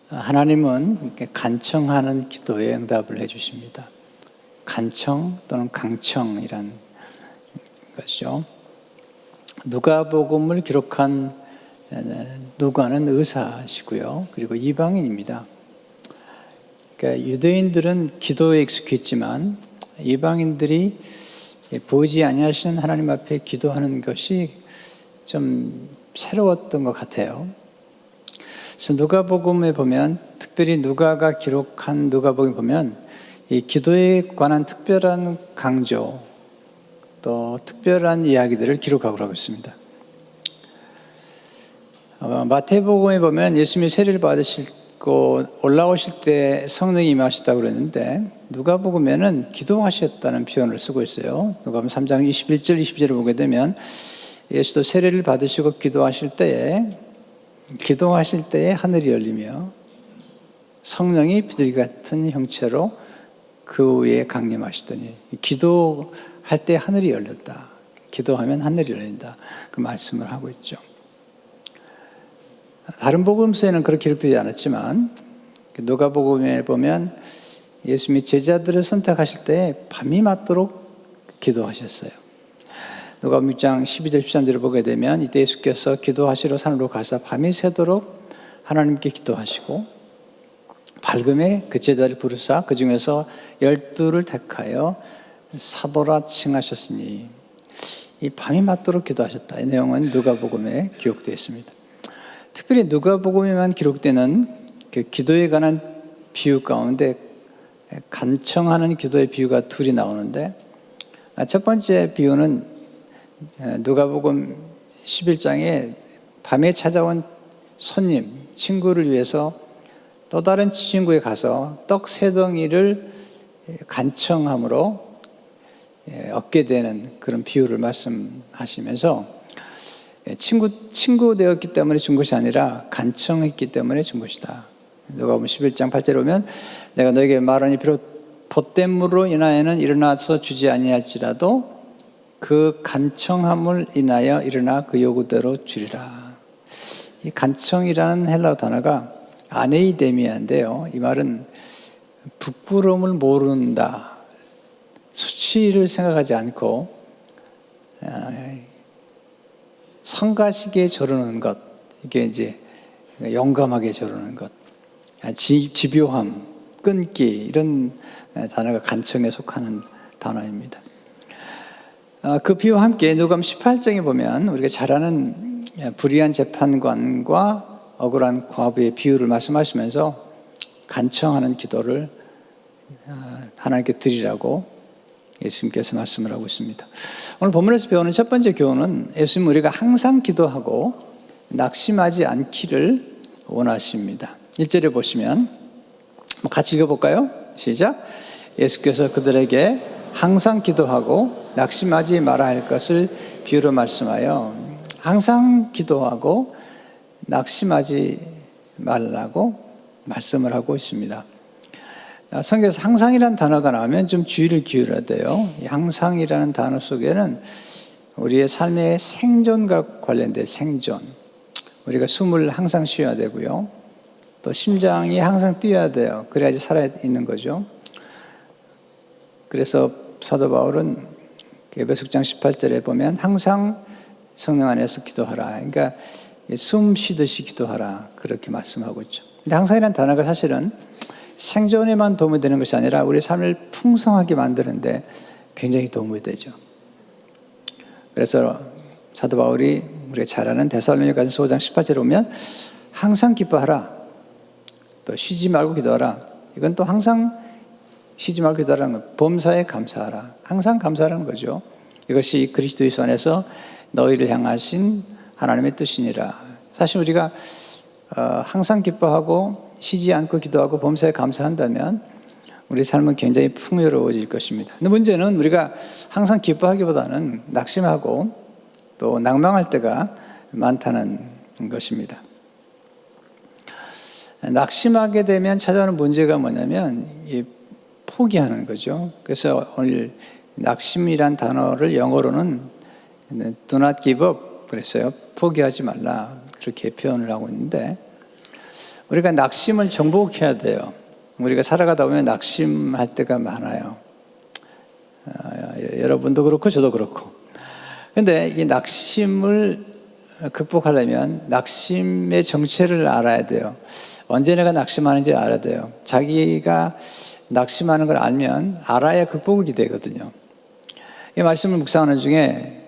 하나님은 이렇게 간청하는 기도에 응답을 해주십니다. 간청 또는 강청이란 것이죠. 누가복음을 기록한 누가는 의사시고요. 그리고 이방인입니다. 그러니까 유대인들은 기도에 익숙했지만 이방인들이 보이지 아니하시는 하나님 앞에 기도하는 것이 좀 새로웠던 것 같아요. 그래서 누가복음에 보면, 특별히 누가가 기록한 누가복음에 보면 이 기도에 관한 특별한 강조, 또 특별한 이야기들을 기록하고 하고 있습니다. 마태복음에 보면 예수님이 세례를 받으시고 올라오실 때 성령이 임하시다고 그랬는데, 누가복음에는 기도하셨다는 표현을 쓰고 있어요. 누가복음 3장 21절 22절을 보게 되면 예수도 세례를 받으시고 기도하실 때에 하늘이 열리며 성령이 비둘기 같은 형체로 그 위에 강림하시더니, 기도할 때 하늘이 열렸다. 기도하면 하늘이 열린다. 그 말씀을 하고 있죠. 다른 복음서에는 그렇게 기록되지 않았지만 누가복음에 보면 예수님이 제자들을 선택하실 때 밤이 맞도록 기도하셨어요. 누가복음 6장 12절 13절을 보게 되면 이때 예수께서 기도하시러 산으로 가사 밤이 새도록 하나님께 기도하시고 밝음에 그 제자를 부르사 그 중에서 12를 택하여 사도라 칭하셨으니, 이 밤이 맞도록 기도하셨다. 이 내용은 누가복음에 기록되어 있습니다. 특별히 누가복음에만 기록되는 그 기도에 관한 비유 가운데 간청하는 기도의 비유가 둘이 나오는데, 첫 번째 비유는 누가복음 11장에 밤에 찾아온 손님, 친구를 위해서 또 다른 친구에 가서 떡 3덩이를 간청함으로 얻게 되는 그런 비유를 말씀하시면서, 친구 되었기 때문에 준 것이 아니라 간청했기 때문에 준 것이다. 누가복음 11장 8절에 보면 내가 너에게 말하니 비록 보댐으로 인하여는 일어나서 주지 아니할지라도 그 간청함을 인하여 일어나 그 요구대로 주리라. 이 간청이라는 헬라어 단어가 아네이데미아인데요. 이 말은 부끄러움을 모른다, 수치를 생각하지 않고 성가시게 저르는 것, 이게 이제 용감하게 저르는 것, 집요함, 끈기, 이런 단어가 간청에 속하는 단어입니다. 그 비유와 함께 누가복음 18장에 보면 우리가 잘 아는 불의한 재판관과 억울한 과부의 비유를 말씀하시면서 간청하는 기도를 하나님께 드리라고 예수님께서 말씀을 하고 있습니다. 오늘 본문에서 배우는 첫 번째 교훈은 예수님 우리가 항상 기도하고 낙심하지 않기를 원하십니다. 1절에 보시면 같이 읽어볼까요? 시작. 예수께서 그들에게 항상 기도하고 낙심하지 말아야 할 것을 비유로 말씀하여 항상 기도하고 낙심하지 말라고 말씀을 하고 있습니다. 성경에서 항상이라는 단어가 나오면 좀 주의를 기울여야 돼요. 이 항상이라는 단어 속에는 우리의 삶의 생존과 관련된 생존, 우리가 숨을 항상 쉬어야 되고요, 또 심장이 항상 뛰어야 돼요. 그래야지 살아있는 거죠. 그래서 사도 바울은 에베소 6장 18절에 보면 항상 성령 안에서 기도하라, 그러니까 숨 쉬듯이 기도하라, 그렇게 말씀하고 있죠. 근데 항상이라는 단어가 사실은 생존에만 도움이 되는 것이 아니라 우리 삶을 풍성하게 만드는데 굉장히 도움이 되죠. 그래서 사도 바울이 우리가 잘 아는 데살로니가서 5장 18절에 보면 항상 기뻐하라, 또 쉬지 말고 기도하라, 이건 또 항상 쉬지 말고 기도하라는 것, 범사에 감사하라, 항상 감사하라는 거죠. 이것이 그리스도 예수 안에서 너희를 향하신 하나님의 뜻이니라. 사실 우리가 항상 기뻐하고 쉬지 않고 기도하고 범사에 감사한다면 우리 삶은 굉장히 풍요로워질 것입니다. 근데 문제는 우리가 항상 기뻐하기보다는 낙심하고 또 낭망할 때가 많다는 것입니다. 낙심하게 되면 찾아오는 문제가 뭐냐면 포기하는 거죠. 그래서 오늘 낙심이란 단어를 영어로는 do not give up 그랬어요. 포기하지 말라, 그렇게 표현을 하고 있는데, 우리가 낙심을 정복해야 돼요. 우리가 살아가다 보면 낙심할 때가 많아요. 여러분도 그렇고 저도 그렇고. 근데 이 낙심을 극복하려면 낙심의 정체를 알아야 돼요. 언제 내가 낙심하는지 알아야 돼요. 자기가 낙심하는 걸 알면 알아야 극복이 되거든요. 이 말씀을 묵상하는 중에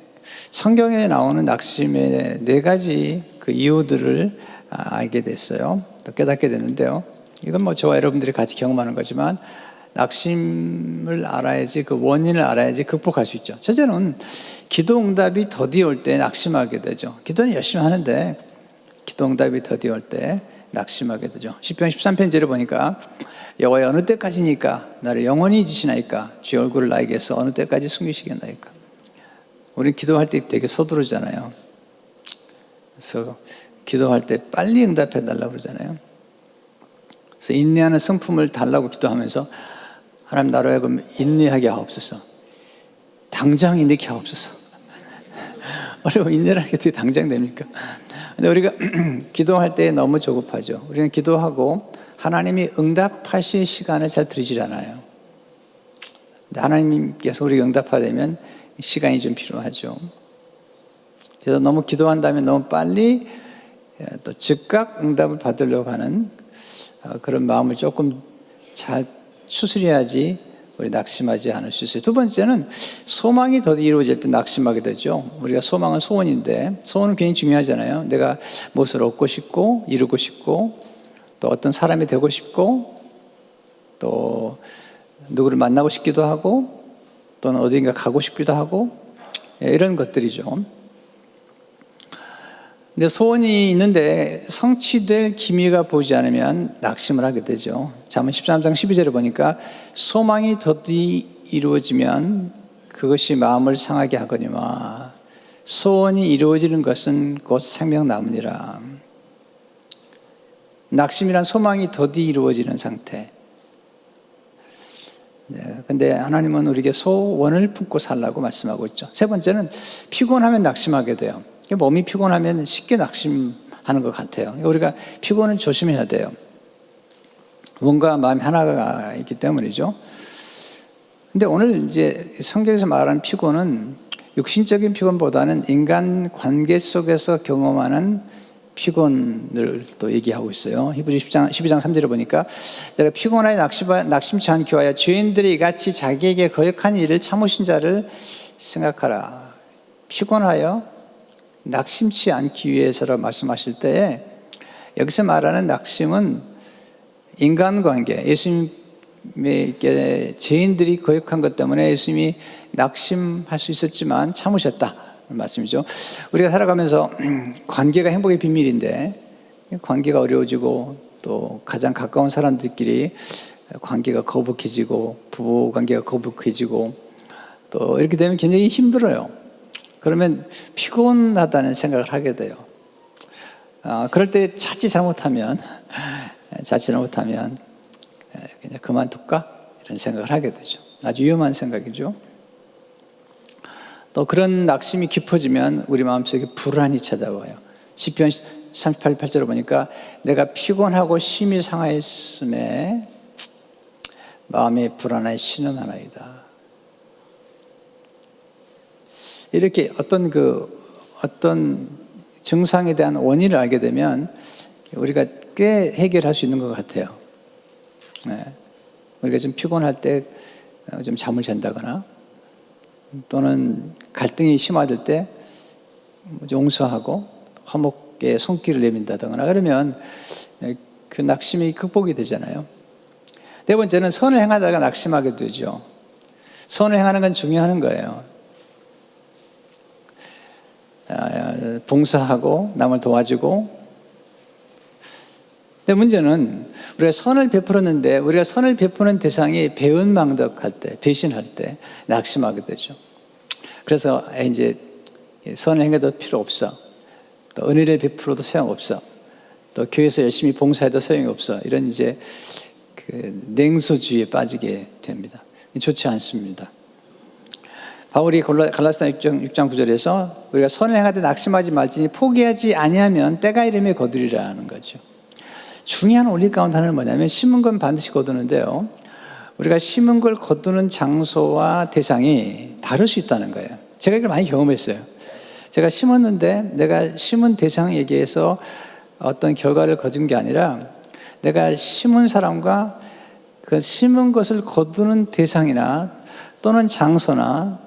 성경에 나오는 낙심의 4가지 그 이유들을 알게 됐어요. 또 깨닫게 됐는데요. 이건 뭐 저와 여러분들이 같이 경험하는 거지만 낙심을 알아야지, 그 원인을 알아야지 극복할 수 있죠. 첫째는 기도 응답이 더디 올 때 낙심하게 되죠. 기도는 열심히 하는데 기도 응답이 더디 올 때 낙심하게 되죠. 시편 13편지를 보니까 여호와여 어느 때까지니까 나를 영원히 잊으시나이까 주의 얼굴을 나에게서 어느 때까지 숨기시겠나이까. 우리는 기도할 때 되게 서두르잖아요. 그래서 기도할 때 빨리 응답해 달라고 그러잖아요. 그래서 인내하는 성품을 달라고 기도하면서 하나님 나로 하여금 인내하게 하옵소서. 당장 인내케 하옵소서. 어려워. 인내라는 게 어떻게 당장 됩니까? 근데 우리가 기도할 때 너무 조급하죠. 우리는 기도하고 하나님이 응답하실 시간을 잘 드리질 않아요. 근데 하나님께서 우리가 응답하려면 시간이 좀 필요하죠. 그래서 너무 기도한다면 너무 빨리 또 즉각 응답을 받으려고 하는 그런 마음을 조금 잘 추스려야지 우리 낙심하지 않을 수 있어요. 두 번째는 소망이 더디 이루어질 때 낙심하게 되죠. 우리가 소망은 소원인데 소원은 굉장히 중요하잖아요. 내가 무엇을 얻고 싶고 이루고 싶고 또 어떤 사람이 되고 싶고 또 누구를 만나고 싶기도 하고 또는 어딘가 가고 싶기도 하고 이런 것들이죠. 근데 소원이 있는데 성취될 기미가 보이지 않으면 낙심을 하게 되죠. 잠언 13장 12절에 보니까 소망이 더디 이루어지면 그것이 마음을 상하게 하거니와 소원이 이루어지는 것은 곧 생명나무니라. 낙심이란 소망이 더디 이루어지는 상태. 근데 하나님은 우리에게 소원을 품고 살라고 말씀하고 있죠. 세 번째는 피곤하면 낙심하게 돼요. 몸이 피곤하면 쉽게 낙심하는 것 같아요. 우리가 피곤은 조심해야 돼요. 몸과 마음이 하나가 있기 때문이죠. 근데 오늘 이제 성경에서 말하는 피곤은 육신적인 피곤보다는 인간 관계 속에서 경험하는 피곤을 또 얘기하고 있어요. 히브리서 12장 3절에 보니까 내가 피곤하여 낙심치 않기 위하여 죄인들이 이같이 자기에게 거역한 일을 참으신 자를 생각하라. 피곤하여 낙심치 않기 위해서라고 말씀하실 때에 여기서 말하는 낙심은 인간관계, 예수님께 죄인들이 거역한 것 때문에 예수님이 낙심할 수 있었지만 참으셨다 말씀이죠. 우리가 살아가면서 관계가 행복의 비밀인데 관계가 어려워지고 또 가장 가까운 사람들끼리 관계가 거북해지고 부부 관계가 거북해지고 또 이렇게 되면 굉장히 힘들어요. 그러면 피곤하다는 생각을 하게 돼요. 그럴 때 자칫 잘못하면 그냥 그만둘까? 이런 생각을 하게 되죠. 아주 위험한 생각이죠. 또 그런 낙심이 깊어지면 우리 마음속에 불안이 찾아와요. 시편 38절을 보니까 내가 피곤하고 심히 상하였음에 마음에 불안한 신음하나이다. 이렇게 어떤 증상에 대한 원인을 알게 되면 우리가 꽤 해결할 수 있는 것 같아요. 우리가 좀 피곤할 때 좀 잠을 잔다거나 또는 갈등이 심화될 때 용서하고 화목에 손길을 내민다거나 그러면 그 낙심이 극복이 되잖아요. 네 번째는 선을 행하다가 낙심하게 되죠. 선을 행하는 건 중요한 거예요. 봉사하고 남을 도와주고. 근데 문제는 우리가 선을 베풀었는데 우리가 선을 베푸는 대상이 배은망덕할 때, 배신할 때 낙심하게 되죠. 그래서 이제 선을 행해도 필요 없어. 또 은혜를 베풀어도 소용없어. 또 교회에서 열심히 봉사해도 소용이 없어. 이런 이제 그 냉소주의에 빠지게 됩니다. 좋지 않습니다. 바울이 갈라디아 6장 9절에서 우리가 선을 행하되 낙심하지 말지니 포기하지 아니하면 때가 이름에 거두리라는 거죠. 중요한 원리 가운데 하나는 뭐냐면 심은 건 반드시 거두는데요. 우리가 심은 걸 거두는 장소와 대상이 다를 수 있다는 거예요. 제가 이걸 많이 경험했어요. 제가 심었는데 내가 심은 대상에게서 어떤 결과를 거둔 게 아니라 내가 심은 사람과 그 심은 것을 거두는 대상이나 또는 장소나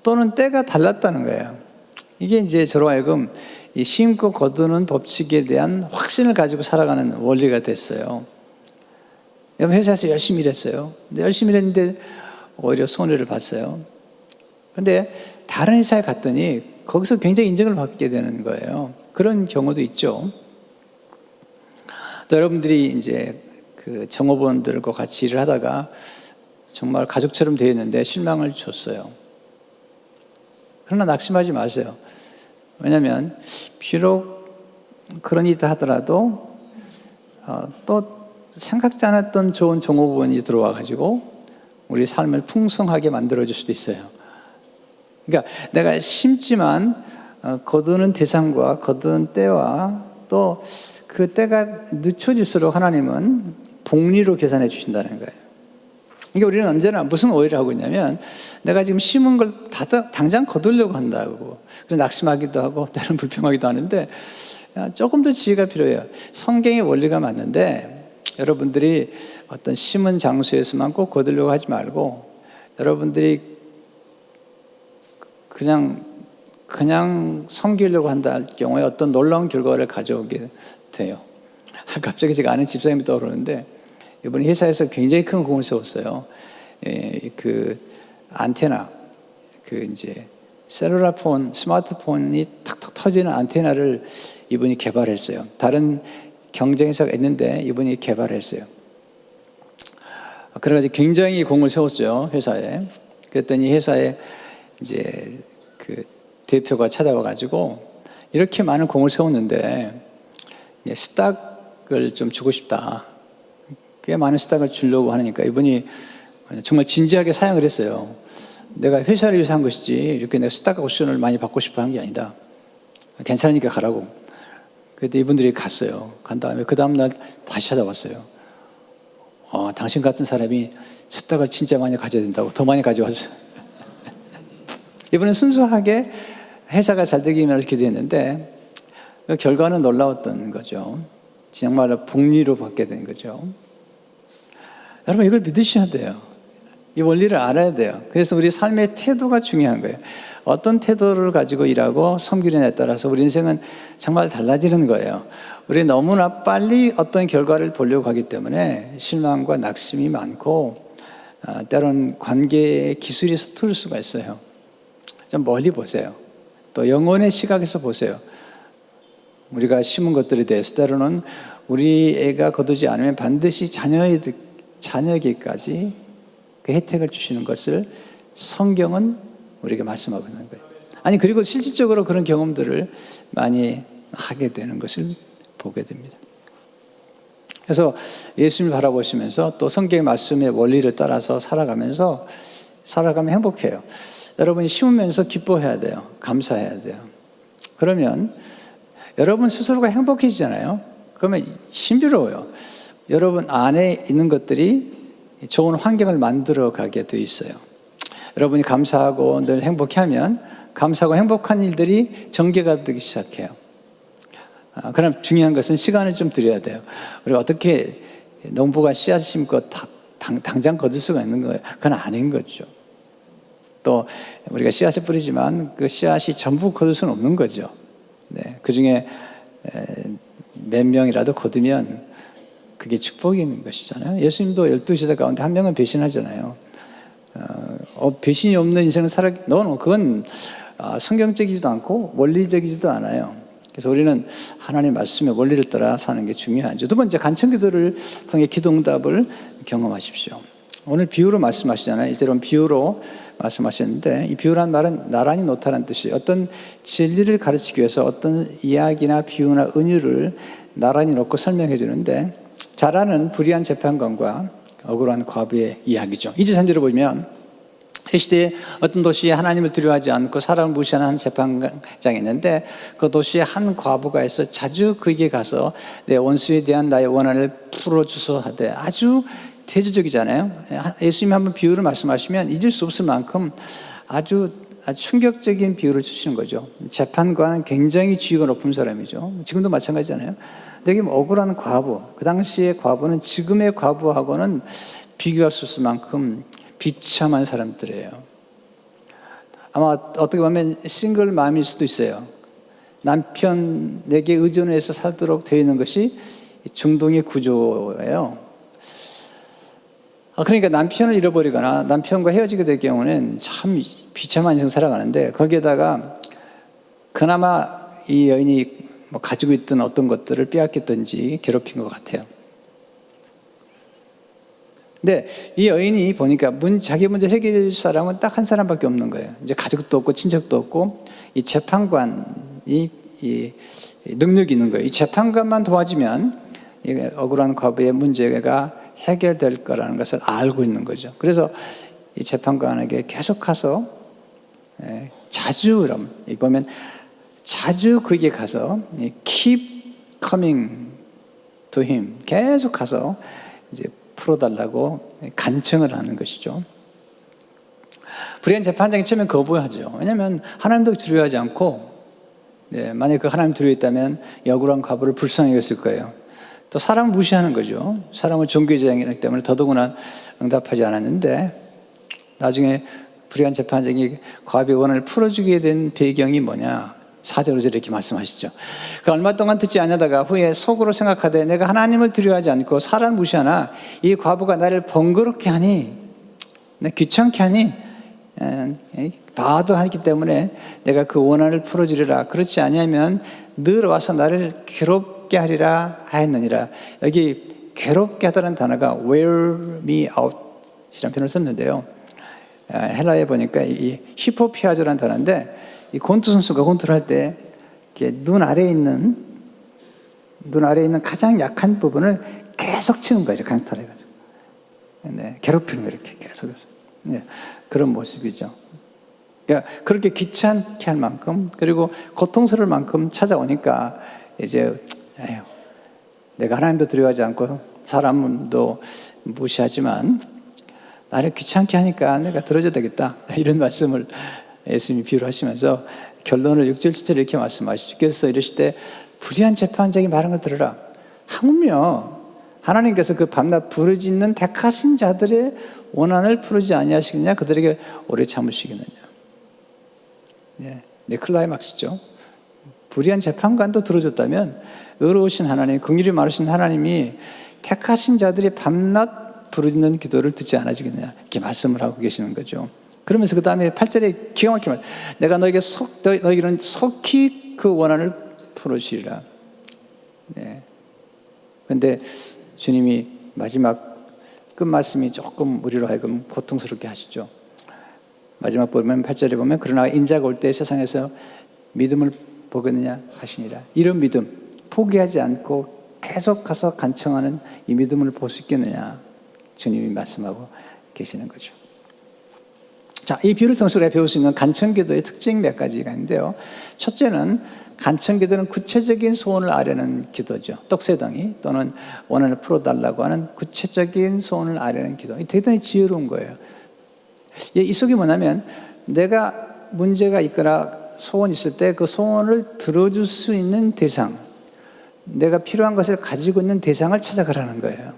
또는 때가 달랐다는 거예요. 이게 이제 저로 하여금 이 심고 거두는 법칙에 대한 확신을 가지고 살아가는 원리가 됐어요. 여러분 회사에서 열심히 일했어요. 근데 열심히 일했는데 오히려 손해를 봤어요. 근데 다른 회사에 갔더니 거기서 굉장히 인정을 받게 되는 거예요. 그런 경우도 있죠. 또 여러분들이 이제 그 정호원들과 같이 일을 하다가 정말 가족처럼 되어 있는데 실망을 줬어요. 그러나 낙심하지 마세요. 왜냐하면 비록 그런 일이 하더라도 또 생각지 않았던 좋은 종업원이 들어와 가지고 우리 삶을 풍성하게 만들어줄 수도 있어요. 그러니까 내가 심지만 거두는 대상과 거두는 때와 또 그 때가 늦춰질수록 하나님은 복리로 계산해 주신다는 거예요. 그러니까 우리는 언제나 무슨 오해를 하고 있냐면 내가 지금 심은 걸 당장 거두려고 한다고 그래서 낙심하기도 하고 때로는 불평하기도 하는데 조금 더 지혜가 필요해요. 성경의 원리가 맞는데 여러분들이 어떤 심은 장소에서만 꼭 거두려고 하지 말고 여러분들이 그냥 섬기려고 한다 할 경우에 어떤 놀라운 결과를 가져오게 돼요. 갑자기 제가 아는 집사님이 떠오르는데 이번에 회사에서 굉장히 큰 공을 세웠어요. 그 안테나, 그 이제 셀룰라 폰, 스마트폰이 탁탁 터지는 안테나를 이분이 개발했어요. 다른 경쟁 회사가 있는데 이분이 개발했어요. 그래가지고 굉장히 공을 세웠죠, 회사에. 그랬더니 회사에 이제 그 대표가 찾아와가지고 이렇게 많은 공을 세웠는데 스탁을 좀 주고 싶다. 꽤 많은 스탁을 주려고 하니까 이분이 정말 진지하게 사양을 했어요. 내가 회사를 위해서 한 것이지 이렇게 내가 스탁 옵션을 많이 받고 싶어 한 게 아니다. 괜찮으니까 가라고. 그때 이분들이 갔어요. 간 다음에 그 다음날 다시 찾아왔어요. 당신 같은 사람이 스탁을 진짜 많이 가져야 된다고 더 많이 가져왔어요. 이분은 순수하게 회사가 잘 되기 위해서 기도했는데 그 결과는 놀라웠던 거죠. 정말로 복리로 받게 된 거죠. 여러분 이걸 믿으셔야 돼요. 이 원리를 알아야 돼요. 그래서 우리 삶의 태도가 중요한 거예요. 어떤 태도를 가지고 일하고 섬기느냐에 따라서 우리 인생은 정말 달라지는 거예요. 우리 너무나 빨리 어떤 결과를 보려고 하기 때문에 실망과 낙심이 많고 때로는 관계의 기술이 서투를 수가 있어요. 좀 멀리 보세요. 또 영혼의 시각에서 보세요. 우리가 심은 것들에 대해서 때로는 우리 애가 거두지 않으면 반드시 자녀에게까지 그 혜택을 주시는 것을 성경은 우리에게 말씀하고 있는 거예요. 아니 그리고 실질적으로 그런 경험들을 많이 하게 되는 것을 보게 됩니다. 그래서 예수님을 바라보시면서 또 성경의 말씀의 원리를 따라서 살아가면 행복해요. 여러분이 심으면서 기뻐해야 돼요. 감사해야 돼요. 그러면 여러분 스스로가 행복해지잖아요. 그러면 신비로워요. 여러분 안에 있는 것들이 좋은 환경을 만들어 가게 돼 있어요. 여러분이 감사하고 늘 행복해하면 감사하고 행복한 일들이 전개가 되기 시작해요. 그럼 중요한 것은 시간을 좀 들여야 돼요. 우리가 어떻게 농부가 씨앗 심고 당장 거둘 수가 있는 거예요? 그건 아닌 거죠. 또 우리가 씨앗을 뿌리지만 그 씨앗이 전부 거둘 수는 없는 거죠. 네, 그 중에 몇 명이라도 거두면 그게 축복이 있는 것이잖아요. 예수님도 12제자 가운데 한 명은 배신하잖아요. 배신이 없는 인생을 그건 성경적이지도 않고 원리적이지도 않아요. 그래서 우리는 하나님의 말씀의 원리를 따라 사는 게 중요하죠. 두 번째, 간청기도를 통해 기도응답을 경험하십시오. 오늘 비유로 말씀하시잖아요. 이제는 비유로 말씀하셨는데 이 비유란 말은 나란히 놓다라는 뜻이에요. 어떤 진리를 가르치기 위해서 어떤 이야기나 비유나 은유를 나란히 놓고 설명해 주는데 잘 아는 불의한 재판관과 억울한 과부의 이야기죠. 2절 3절을 보면 이 시대에 어떤 도시에 하나님을 두려워하지 않고 사람을 무시하는 한 재판장이 있는데, 그 도시에 한 과부가 있어 자주 그에게 가서 내 원수에 대한 나의 원한을 풀어주소 하되, 아주 대조적이잖아요. 예수님이 한번 비유를 말씀하시면 잊을 수 없을 만큼 아주 충격적인 비유를 주시는 거죠. 재판관은 굉장히 지위가 높은 사람이죠. 지금도 마찬가지잖아요. 되게 억울한 과부, 그 당시의 과부는 지금의 과부하고는 비교할 수 없을 만큼 비참한 사람들이에요. 아마 어떻게 보면 싱글맘일 수도 있어요. 남편에게 의존해서 살도록 되어 있는 것이 중동의 구조예요. 그러니까 남편을 잃어버리거나 남편과 헤어지게 될 경우는 참 비참한 인생 살아가는데, 거기에다가 그나마 이 여인이 가지고 있던 어떤 것들을 빼앗겼든지 괴롭힌 것 같아요. 근데 이 여인이 보니까 자기 문제 해결할 사람은 딱 한 사람밖에 없는 거예요. 이제 가족도 없고 친척도 없고, 이 재판관이 이 능력이 있는 거예요. 이 재판관만 도와주면 이 억울한 과부의 문제가 해결될 거라는 것을 알고 있는 거죠. 그래서 이 재판관에게 계속 가서 자주, 보면 자주 그에게 가서 keep coming to him, 계속 가서 이제 풀어달라고 간청을 하는 것이죠. 불의한 재판장이 처음에 거부하죠. 왜냐하면 하나님도 두려워하지 않고, 만약에 그 하나님 두려워했다면 이 억울한 과부를 불쌍히 여겼을 거예요. 또 사람을 무시하는 거죠. 사람을 종교의 재앙이기 때문에 더더구나 응답하지 않았는데, 나중에 불의한 재판장이 과부의 원한을 풀어주게 된 배경이 뭐냐, 4절로 이렇게 말씀하시죠. 그 얼마 동안 듣지 않냐다가 후에 속으로 생각하되, 내가 하나님을 두려워하지 않고 사람을 무시하나 이 과부가 나를 번거롭게 하니, 귀찮게 하니, 바드하기 때문에 내가 그 원한을 풀어주리라. 그렇지 아니하면 늘 와서 나를 괴롭게 하리라 하였느니라. 여기 괴롭게 하다는 단어가 wear me out 이라는 표현을 썼는데요, 헬라에 보니까 이 히포피아조라는 단어인데, 이 권투 선수가 권투를 할 때 눈 아래에 있는 가장 약한 부분을 계속 치는 거죠. 강탈 해가지고. 괴롭히는 거 이렇게 계속. 그런 모습이죠. 그러니까 그렇게 귀찮게 할 만큼, 그리고 고통스러울 만큼 찾아오니까 이제 내가 하나님도 두려워하지 않고 사람도 무시하지만 나를 귀찮게 하니까 내가 들어줘야 되겠다, 이런 말씀을 예수님이 비유를 하시면서 결론을 6절 7절 이렇게 말씀하시죠. 그래서 이르시되 불의한 재판장이 말한 걸 들으라. 하물며 하나님께서 그 밤낮 부르짖는 택하신 자들의 원한을 풀지 아니하시겠냐, 그들에게 오래 참으시겠느냐. 클라이막스죠. 불의한 재판관도 들어줬다면 의로우신 하나님, 긍휼이 많으신 하나님이 택하신 자들이 밤낮 부르짖는 기도를 듣지 않아주겠느냐, 이렇게 말씀을 하고 계시는 거죠. 그러면서 그 다음에 8절에 기가 막히게 말, 내가 너희는 속히 그 원한을 풀어주리라. 그런데 주님이 마지막 끝말씀이 조금 우리로 하여금 고통스럽게 하시죠. 마지막 보면 8절에 보면 그러나 인자가 올 때 세상에서 믿음을 보겠느냐 하시니라. 이런 믿음, 포기하지 않고 계속 가서 간청하는 이 믿음을 볼 수 있겠느냐, 주님이 말씀하고 계시는 거죠. 자, 이 비유를 통해서 우리가 배울 수 있는 간청기도의 특징 몇 가지가 있는데요. 첫째는 간청기도는 구체적인 소원을 아뢰는 기도죠. 떡새덩이 또는 원한을 풀어달라고 하는 구체적인 소원을 아뢰는 기도. 대단히 지혜로운 거예요. 이 속이 뭐냐면, 내가 문제가 있거나 소원이 있을 때 그 소원을 들어줄 수 있는 대상, 내가 필요한 것을 가지고 있는 대상을 찾아가라는 거예요.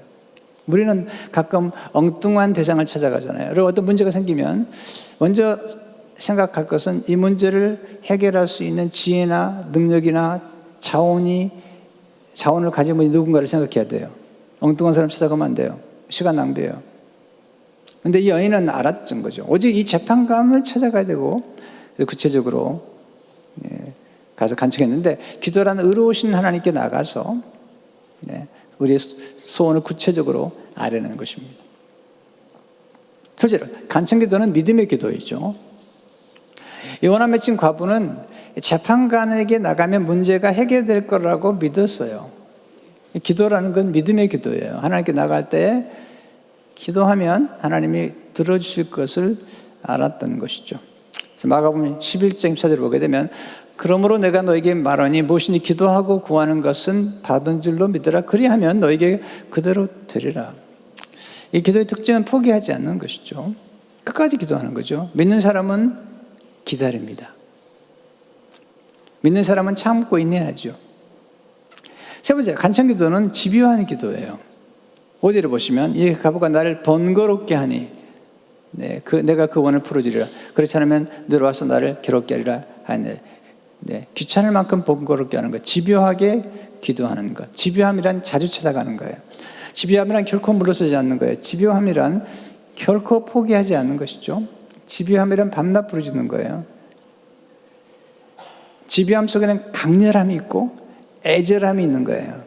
우리는 가끔 엉뚱한 대상을 찾아가잖아요. 그리고 어떤 문제가 생기면 먼저 생각할 것은 이 문제를 해결할 수 있는 지혜나 능력이나 자원을 가지고 있는 누군가를 생각해야 돼요. 엉뚱한 사람 찾아가면 안 돼요. 시간 낭비예요. 그런데 이 여인은 알았던 거죠. 오직 이 재판관을 찾아가야 되고, 구체적으로 가서 간청했는데, 기도라는 의로우신 하나님께 나가서 우리의 소원을 구체적으로 아뢰는 것입니다. 둘째로, 간청기도는 믿음의 기도이죠. 이 원한 맺힌 과부는 재판관에게 나가면 문제가 해결될 거라고 믿었어요. 기도라는 건 믿음의 기도예요. 하나님께 나갈 때 기도하면 하나님이 들어주실 것을 알았던 것이죠. 그래서 마가복음 11장 14절을 보게 되면 그러므로 내가 너에게 말하니 무엇이니 기도하고 구하는 것은 받은 줄로 믿으라. 그리하면 너에게 그대로 되리라. 이 기도의 특징은 포기하지 않는 것이죠. 끝까지 기도하는 거죠. 믿는 사람은 기다립니다. 믿는 사람은 참고 인내하죠. 세 번째, 간청기도는 집요한 기도예요. 5절을 보시면 이 과부가 나를 번거롭게 하니 내가 그 원을 풀어주리라. 그렇지 않으면 너로 와서 나를 괴롭게 하리라 하니 귀찮을 만큼 번거롭게 하는 것, 집요하게 기도하는 것. 집요함이란 자주 찾아가는 거예요. 집요함이란 결코 물러서지 않는 거예요. 집요함이란 결코 포기하지 않는 것이죠. 집요함이란 밤낮 부르짖는 거예요. 집요함 속에는 강렬함이 있고 애절함이 있는 거예요.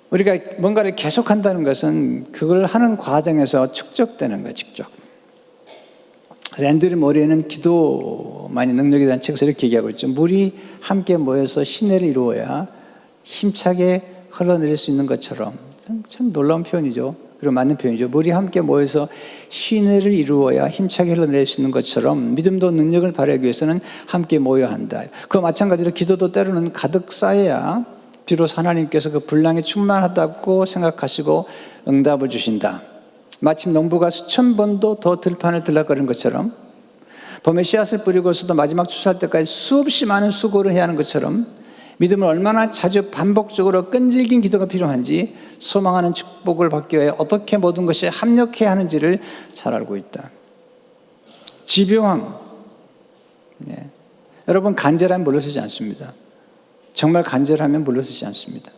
우리가 뭔가를 계속한다는 것은 그걸 하는 과정에서 축적되는 거예요. 축적. 그래서 앤드류 모리에는 기도만이 능력에 대한 책에서 이렇게 얘기하고 있죠. 물이 함께 모여서 시내를 이루어야 힘차게 흘러내릴 수 있는 것처럼. 참 놀라운 표현이죠. 그리고 맞는 표현이죠. 물이 함께 모여서 시내를 이루어야 힘차게 흘러내릴 수 있는 것처럼 믿음도 능력을 발휘하기 위해서는 함께 모여야 한다. 그와 마찬가지로 기도도 때로는 가득 쌓여야 비로소 하나님께서 그 분량이 충만하다고 생각하시고 응답을 주신다. 마침 농부가 수천 번도 더 들판을 들락거리는 것처럼 봄에 씨앗을 뿌리고서도 마지막 추수할 때까지 수없이 많은 수고를 해야 하는 것처럼 믿음은 얼마나 자주 반복적으로 끈질긴 기도가 필요한지 소망하는 축복을 받기 위해 어떻게 모든 것이 합력해야 하는지를 잘 알고 있다. 집요함. 여러분, 간절하면 물러서지 않습니다. 정말 간절하면 물러서지 않습니다.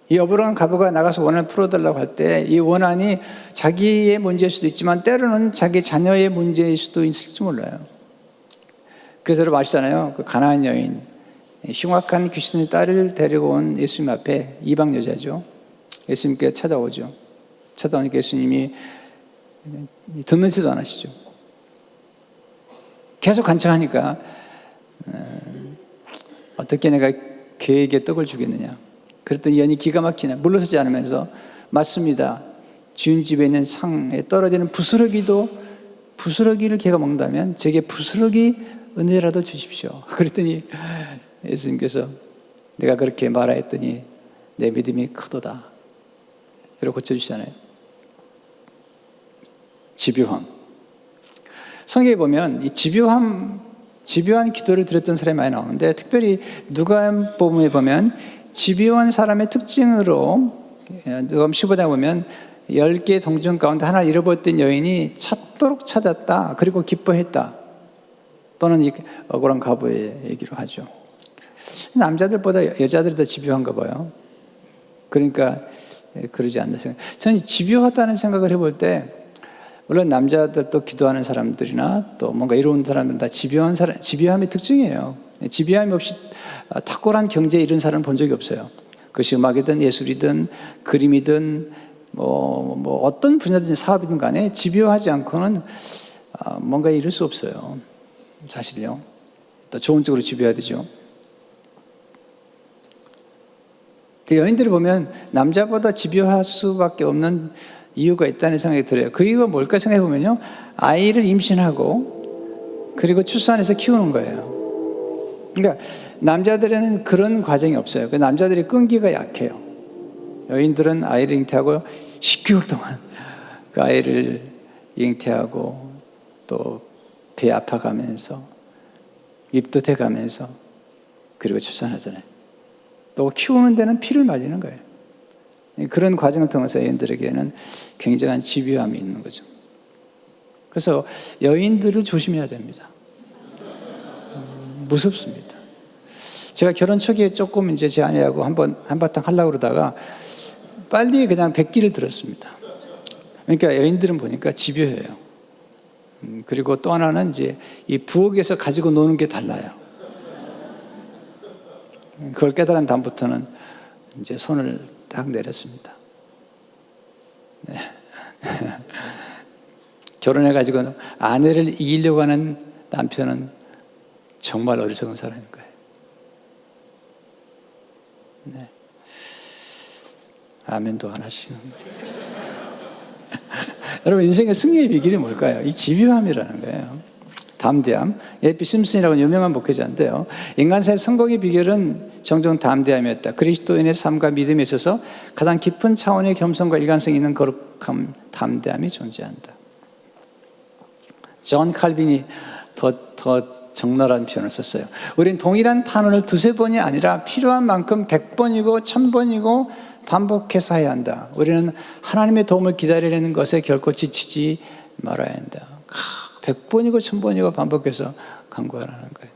이 어부라는 과부가 나가서 원한을 풀어달라고 할 때 이 원한이 자기의 문제일 수도 있지만 때로는 자기 자녀의 문제일 수도 있을지 몰라요. 그래서 여러분 아시잖아요. 그 가나안 여인, 흉악한 귀신의 딸을 데리고 온 예수님 앞에 이방 여자죠. 예수님께 찾아오죠. 찾아오니까 예수님이 듣는지도 않으시죠. 계속 간청하니까 어떻게 내가 그에게 떡을 주겠느냐. 그랬더니 연이 기가 막히네. 물러서지 않으면서 맞습니다. 주인 집에 있는 상에 떨어지는 부스러기를 걔가 먹는다면 제게 부스러기 은혜라도 주십시오. 그랬더니 예수님께서 내가 그렇게 말하였더니 내 믿음이 크도다. 이렇게 고쳐주시잖아요. 집요함. 성경에 보면 이 집요한 기도를 드렸던 사람이 많이 나오는데 특별히 누가복음에 보면 집요한 사람의 특징으로 누가복음 15장에 보면 10개의 동정 가운데 하나 잃어버렸던 여인이 찾도록 찾았다. 그리고 기뻐했다. 또는 이 억울한 과부의 얘기로 하죠. 남자들보다 여자들이 더 집요한가 봐요. 그러니까 그러지 않나 생각. 저는 집요하다는 생각을 해볼 때 물론 남자들도 기도하는 사람들이나 또 뭔가 이루는 사람들은 다 집요함의 특징이에요. 집요함이 없이 탁월한 경제에 이른 사람은 본 적이 없어요. 그것이 음악이든 예술이든 그림이든 뭐 어떤 분야든지 사업이든 간에 집요하지 않고는 뭔가 이룰 수 없어요. 사실요. 또 좋은 쪽으로 집요해야 되죠. 여인들을 보면 남자보다 집요할 수밖에 없는 이유가 있다는 생각이 들어요. 그 이유가 뭘까 생각해 보면요, 아이를 임신하고 그리고 출산해서 키우는 거예요. 그러니까 남자들에는 그런 과정이 없어요. 그 남자들이 끈기가 약해요. 여인들은 아이를 잉태하고 10개월 동안 그 아이를 잉태하고 또 배 아파가면서 입도 대가면서 그리고 출산하잖아요. 또 키우는 데는 피를 말리는 거예요. 그런 과정을 통해서 여인들에게는 굉장한 집요함이 있는 거죠. 그래서 여인들을 조심해야 됩니다. 무섭습니다. 제가 결혼 초기에 조금 이제 제 아내하고 한바탕 하려고 그러다가 빨리 그냥 백기를 들었습니다. 그러니까 여인들은 보니까 집요해요. 그리고 또 하나는 이제 이 부엌에서 가지고 노는 게 달라요. 그걸 깨달은 다음부터는 이제 손을 딱 내렸습니다. 네. 결혼해가지고 아내를 이기려고 하는 남편은 정말 어리석은 사람인 거예요. 네. 아멘도 하나씩. 여러분, 인생의 승리의 비결이 뭘까요? 이 집요함이라는 거예요. 담대함. A.P. 심슨이라고 유명한 목회자인데요. 인간사의 성공의 비결은 정정 담대함이었다. 그리스도인의 삶과 믿음에 있어서 가장 깊은 차원의 겸손과 일관성이 있는 거룩함, 담대함이 존재한다. 존 칼빈이 더 적나라한 표현을 썼어요. 우린 동일한 탄원을 두세 번이 아니라 필요한 만큼 100번이고 1000번이고 반복해서 해야 한다. 우리는 하나님의 도움을 기다리려는 것에 결코 지치지 말아야 한다. 100번이고 1000번이고 반복해서 간구하라는 거예요.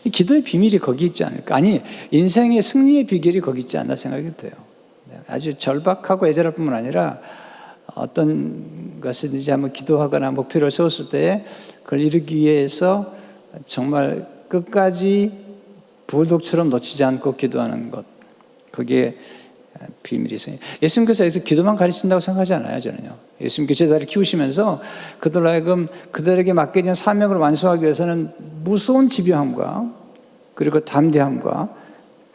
이 기도의 비밀이 거기 있지 않을까? 아니, 인생의 승리의 비결이 거기 있지 않나 생각이 돼요. 아주 절박하고 애절할 뿐만 아니라 어떤 것이든지 한번 기도하거나 목표를 세웠을 때 그걸 이루기 위해서 정말 끝까지 불독처럼 놓치지 않고 기도하는 것, 그게 비밀이 있어요. 예수님께서 여기서 기도만 가르친다고 생각하지 않아요, 저는요. 예수님께서 제자를 키우시면서 그들 하여금 그들에게 맡겨진 사명을 완수하기 위해서는 무서운 집요함과 그리고 담대함과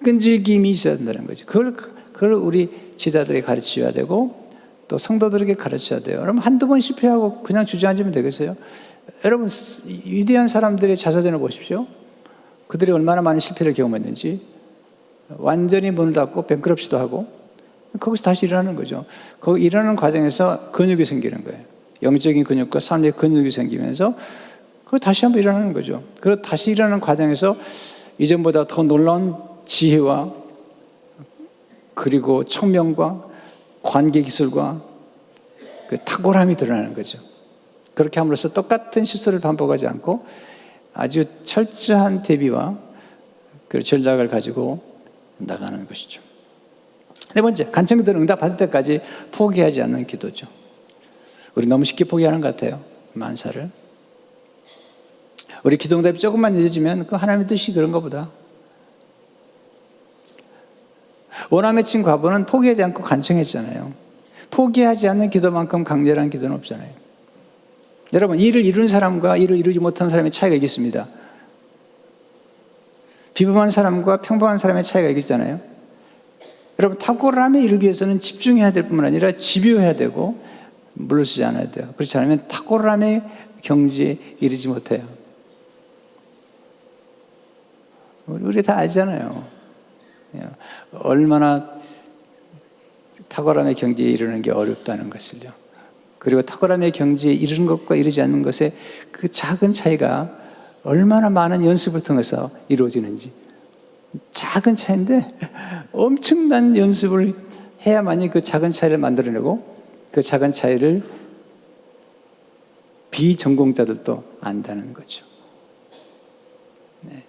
끈질김이 있어야 된다는 거죠. 그걸 우리 제자들에게 가르쳐야 되고 또 성도들에게 가르쳐야 돼요. 여러분, 한두 번 실패하고 그냥 주저앉으면 되겠어요? 여러분, 위대한 사람들의 자서전을 보십시오. 그들이 얼마나 많은 실패를 경험했는지, 완전히 문을 닫고 뱅크럽시도 하고 거기서 다시 일어나는 거죠. 거기 일어나는 과정에서 근육이 생기는 거예요. 영적인 근육과 삶의 근육이 생기면서 그걸 다시 한번 일어나는 거죠. 그리고 다시 일어나는 과정에서 이전보다 더 놀라운 지혜와 그리고 총명과 관계 기술과 그 탁월함이 드러나는 거죠. 그렇게 함으로써 똑같은 실수를 반복하지 않고 아주 철저한 대비와 그 전략을 가지고 나가는 것이죠. 네 번째, 간청기도는 응답받을 때까지 포기하지 않는 기도죠. 우리 너무 쉽게 포기하는 것 같아요. 만사를. 우리 기도 응답이 조금만 늦어지면 그 하나님의 뜻이 그런가 보다. 원함에 친 과부는 포기하지 않고 간청했잖아요. 포기하지 않는 기도만큼 강렬한 기도는 없잖아요. 여러분, 일을 이루는 사람과 일을 이루지 못하는 사람의 차이가 있겠습니다. 비범한 사람과 평범한 사람의 차이가 있잖아요. 여러분, 탁월함에 이르기 위해서는 집중해야 될 뿐만 아니라 집요해야 되고 물러서지 않아야 돼요. 그렇지 않으면 탁월함의 경지에 이르지 못해요. 우리 다 알잖아요. 얼마나 탁월함의 경지에 이르는 게 어렵다는 것을요. 그리고 탁월함의 경지에 이르는 것과 이르지 않는 것의 그 작은 차이가 얼마나 많은 연습을 통해서 이루어지는지. 작은 차이인데 엄청난 연습을 해야만이 그 작은 차이를 만들어내고 그 작은 차이를 비전공자들도 안다는 거죠. 네.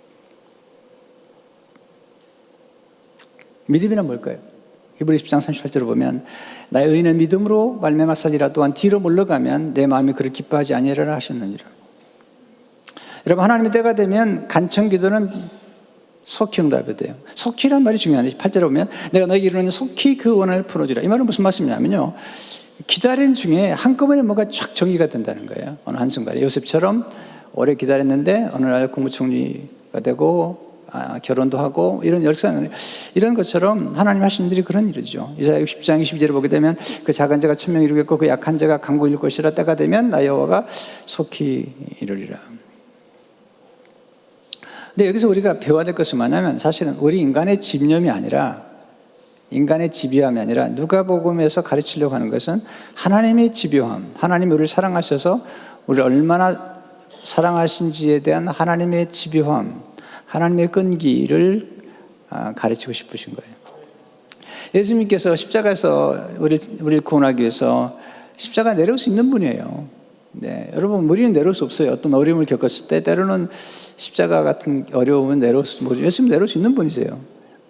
믿음이란 뭘까요? 히브리 10장 38절을 보면 나의 의인은 믿음으로 말미암았으리라 또한 뒤로 물러가면 내 마음이 그를 기뻐하지 아니하리라 하셨느니라. 여러분, 하나님의 때가 되면 간청기도는 속히 응답이 돼요. 속히란 말이 중요하네요. 8절에 보면 내가 너에게 이르노니 속히 그 원한을 풀어주라. 이 말은 무슨 말씀이냐면요, 기다리는 중에 한꺼번에 뭐가 쫙 정리가 된다는 거예요. 어느 한순간에 요셉처럼 오래 기다렸는데 어느 날 국무총리가 되고 결혼도 하고 이런 역사는 이런 것처럼 하나님 하시는 일이 그런 일이죠. 이사야 60장 22절을 보게 되면 그 작은 자가 천명 이루겠고 그 약한 자가 강고 이룰 것이라. 때가 되면 나 여호와가 속히 이루리라. 근데 여기서 우리가 배워야 될 것은 뭐냐면 사실은 우리 인간의 집념이 아니라 인간의 집요함이 아니라 누가복음에서 가르치려고 하는 것은 하나님의 집요함, 하나님이 우리를 사랑하셔서 우리를 얼마나 사랑하신지에 대한 하나님의 집요함, 하나님의 끈기를 가르치고 싶으신 거예요. 예수님께서 십자가에서 우리를 구원하기 위해서 십자가 내려올 수 있는 분이에요. 네, 여러분, 우리는 내려올 수 없어요. 어떤 어려움을 겪었을 때 때로는 십자가 같은 어려움은 내려올 수 없어요. 예수님 내려올 수 있는 분이세요.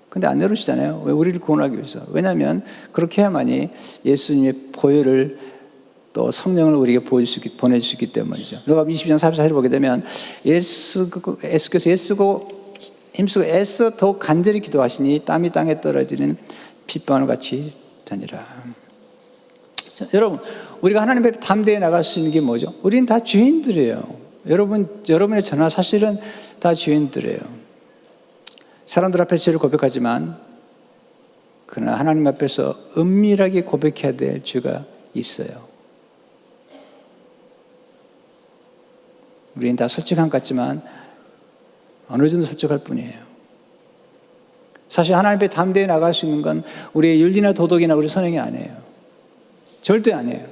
근데 안 내려오시잖아요. 왜? 우리를 구원하기 위해서. 왜냐하면 그렇게 해야만이 예수님의 보혈을 또 성령을 우리에게 보내주시기 때문이죠. 누가복음 22장 44절을 보게 되면 예수께서 힘쓰고 애써 더 간절히 기도하시니 땀이 땅에 떨어지는 핏방울 같이 되니라. 여러분, 우리가 하나님 앞에 담대히 나갈 수 있는 게 뭐죠? 우리는 다 죄인들이에요. 여러분의 저나 사실은 다 죄인들이에요. 사람들 앞에서 죄를 고백하지만 그러나 하나님 앞에서 은밀하게 고백해야 될 죄가 있어요. 우리는 다 솔직한 것 같지만 어느 정도 솔직할 뿐이에요. 사실 하나님 앞에 담대히 나갈 수 있는 건 우리의 윤리나 도덕이나 우리 선행이 아니에요. 절대 아니에요.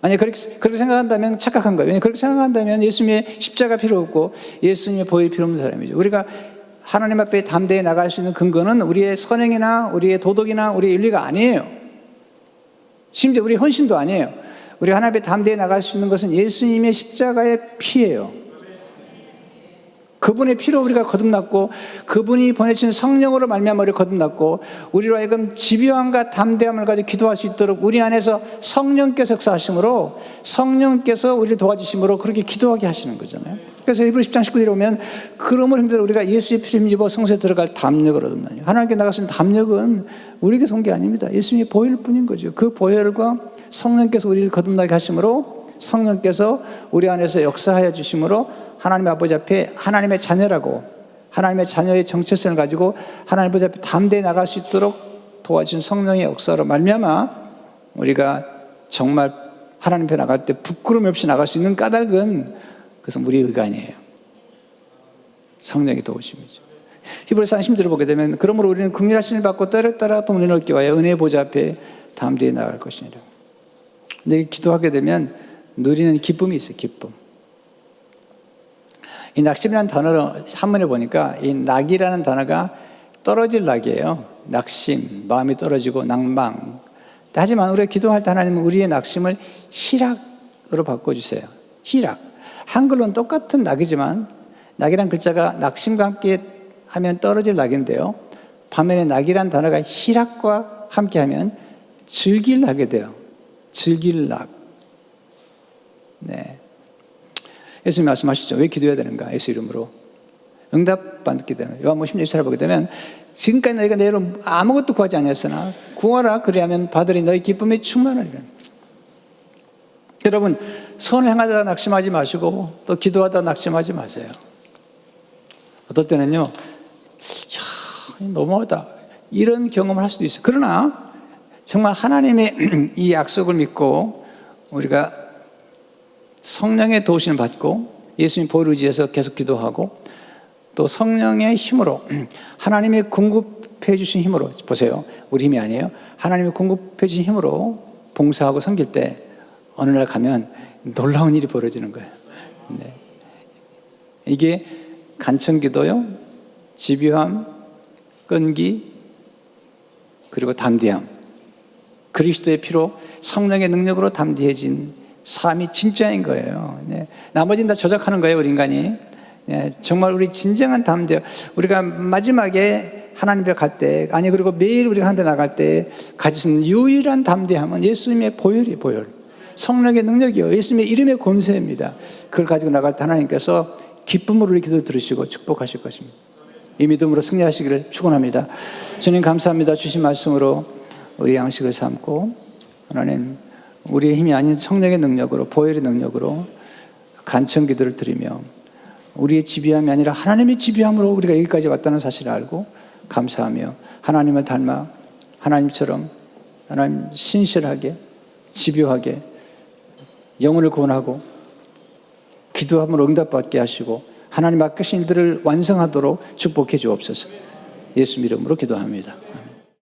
만약 그렇게 생각한다면 착각한 거예요. 왜냐하면 그렇게 생각한다면 예수님의 십자가 필요 없고 예수님의 보혈 필요 없는 사람이죠. 우리가 하나님 앞에 담대히 나갈 수 있는 근거는 우리의 선행이나 우리의 도덕이나 우리의 윤리가 아니에요. 심지어 우리의 헌신도 아니에요. 우리가 하나님 앞에 담대히 나갈 수 있는 것은 예수님의 십자가의 피예요. 그분의 피로 우리가 거듭났고 그분이 보내신 성령으로 말미암아 우리가 거듭났고 우리로 하여금 집요함과 담대함을 가지고 기도할 수 있도록 우리 안에서 성령께서 역사하심으로 성령께서 우리를 도와주심으로 그렇게 기도하게 하시는 거잖아요. 그래서 히브리 10장 19절에 보면 그러므로 힘들어 우리가 예수의 피를 힘입어 성소에 들어갈 담력을 얻었나니 하나님께 나갈 수 있는 담력은 우리에게 온 게 아닙니다. 예수님의 보혈 뿐인 거죠. 그 보혈과 성령께서 우리를 거듭나게 하심으로 성령께서 우리 안에서 역사하여 주심으로 하나님의 아버지 앞에 하나님의 자녀라고 하나님의 자녀의 정체성을 가지고 하나님 아버지 앞에 담대히 나갈 수 있도록 도와준 성령의 역사로 말미암아 우리가 정말 하나님 앞에 나갈 때 부끄러움 없이 나갈 수 있는 까닭은 그것은 우리의 의가 아니에요. 성령의 도우심이죠. 히브리서 10절을 보게 되면 그러므로 우리는 긍휼하심을 받고 때를 따라 돈을 얻기 위하여 은혜의 보좌 앞에 담대히 나갈 것이니라. 근데 기도하게 되면 누리는 기쁨이 있어요. 기쁨. 이 낙심이라는 단어를 한문에 보니까 이 낙이라는 단어가 떨어질 낙이에요. 낙심, 마음이 떨어지고 낭망. 하지만 우리가 기도할 때 하나님은 우리의 낙심을 희락으로 바꿔주세요. 희락. 한글로는 똑같은 낙이지만 낙이란 글자가 낙심과 함께 하면 떨어질 낙인데요. 반면에 낙이란 단어가 희락과 함께 하면 즐길 낙이 돼요. 즐길 낙. 네. 예수님 말씀하시죠. 왜 기도해야 되는가? 예수 이름으로. 응답받기 때문에. 요한복음 16절을 보게 되면 지금까지 너희가 내 이름으로 아무것도 구하지 아니하였으나 구하라 그리하면 받으리 너희 기쁨이 충만하리라. 여러분 선을 행하다가 낙심하지 마시고 또 기도하다가 낙심하지 마세요. 어떨 때는요. 야, 너무하다. 이런 경험을 할 수도 있어요. 그러나 정말 하나님의 이 약속을 믿고 우리가 성령의 도우심을 받고 예수님 보혈을 의지해서 계속 기도하고 또 성령의 힘으로 하나님의 공급해 주신 힘으로 보세요. 우리 힘이 아니에요. 하나님의 공급해 주신 힘으로 봉사하고 섬길 때 어느 날 가면 놀라운 일이 벌어지는 거예요. 네. 이게 간청기도요, 집요함, 끈기, 그리고 담대함. 그리스도의 피로 성령의 능력으로 담대해진 삶이 진짜인 거예요. 네. 나머지는 다 조작하는 거예요, 우리 인간이. 네. 정말 우리 진정한 담대, 우리가 마지막에 하나님 앞에 갈 때, 아니 그리고 매일 우리가 하나님 앞에 나갈 때 가질 수 있는 유일한 담대함은 예수님의 보혈이 보혈. 성령의 능력이요. 예수님의 이름의 권세입니다. 그걸 가지고 나갈 때 하나님께서 기쁨으로 우리 기도 들으시고 축복하실 것입니다. 이 믿음으로 승리하시기를 축원합니다. 주님 감사합니다. 주신 말씀으로 우리 양식을 삼고 하나님 우리의 힘이 아닌 성령의 능력으로 보혈의 능력으로 간청 기도를 드리며 우리의 지비함이 아니라 하나님의 지비함으로 우리가 여기까지 왔다는 사실을 알고 감사하며 하나님을 닮아 하나님처럼 하나님 신실하게 집요하게 영혼을 구원하고 기도함으로 응답받게 하시고 하나님 맡기신 일들을 완성하도록 축복해 주옵소서. 예수 이름으로 기도합니다.